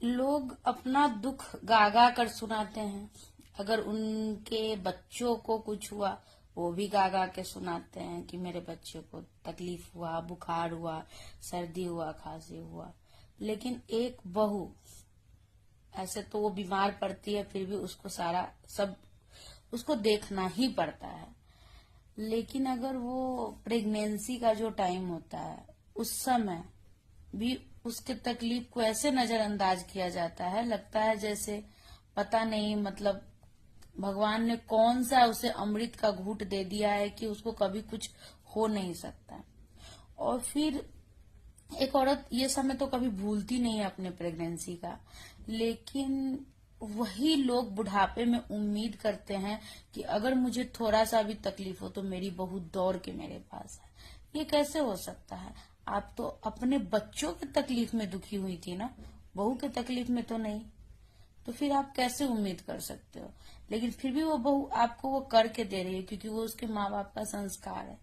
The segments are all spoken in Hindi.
लोग अपना दुख गा गा कर सुनाते हैं। अगर उनके बच्चों को कुछ हुआ, वो भी गा गा के सुनाते हैं कि मेरे बच्चे को तकलीफ हुआ, बुखार हुआ, सर्दी हुआ, खांसी हुआ। लेकिन एक बहू, ऐसे तो वो बीमार पड़ती है, फिर भी उसको सारा सब उसको देखना ही पड़ता है। लेकिन अगर वो प्रेगनेंसी का जो टाइम होता है, उस समय भी उसके तकलीफ को ऐसे नजरअंदाज किया जाता है, लगता है जैसे पता नहीं, मतलब भगवान ने कौन सा उसे अमृत का घूंट दे दिया है कि उसको कभी कुछ हो नहीं सकता। और फिर एक औरत ये समय तो कभी भूलती नहीं है अपने प्रेगनेंसी का, लेकिन वही लोग बुढ़ापे में उम्मीद करते हैं कि अगर मुझे थोड़ा सा भी तकलीफ हो तो मेरी बहू दौड़ के मेरे पास है। ये कैसे हो सकता है? आप तो अपने बच्चों की तकलीफ में दुखी हुई थी ना, बहू की तकलीफ में तो नहीं। तो फिर आप कैसे उम्मीद कर सकते हो? लेकिन फिर भी वो बहू आपको वो करके दे रही है, क्योंकि वो उसके माँ बाप का संस्कार है,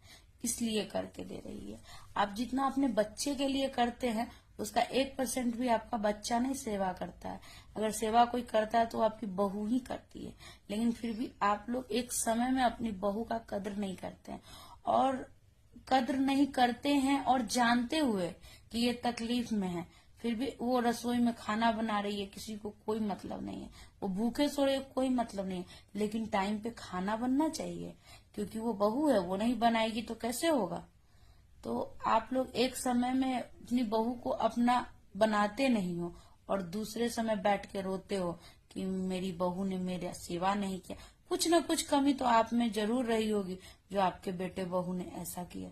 इसलिए करके दे रही है। आप जितना अपने बच्चे के लिए करते हैं, उसका 1% भी आपका बच्चा नहीं सेवा करता है। अगर सेवा कोई करता है तो आपकी बहू ही करती है। लेकिन फिर भी आप लोग एक समय में अपनी बहू का कद्र नहीं करते हैं, और कद्र नहीं करते हैं, और जानते हुए कि ये तकलीफ में है, फिर भी वो रसोई में खाना बना रही है, किसी को कोई मतलब नहीं है। वो भूखे सो रहे, कोई मतलब नहीं है, लेकिन टाइम पे खाना बनना चाहिए, क्योंकि वो बहू है, वो नहीं बनाएगी तो कैसे होगा? तो आप लोग एक समय में अपनी बहू को अपना बनाते नहीं हो, और दूसरे समय बैठ के रोते हो कि मेरी बहू ने मेरा सेवा नहीं किया। कुछ न कुछ कमी तो आप में जरूर रही होगी, जो आपके बेटे बहू ने ऐसा किया।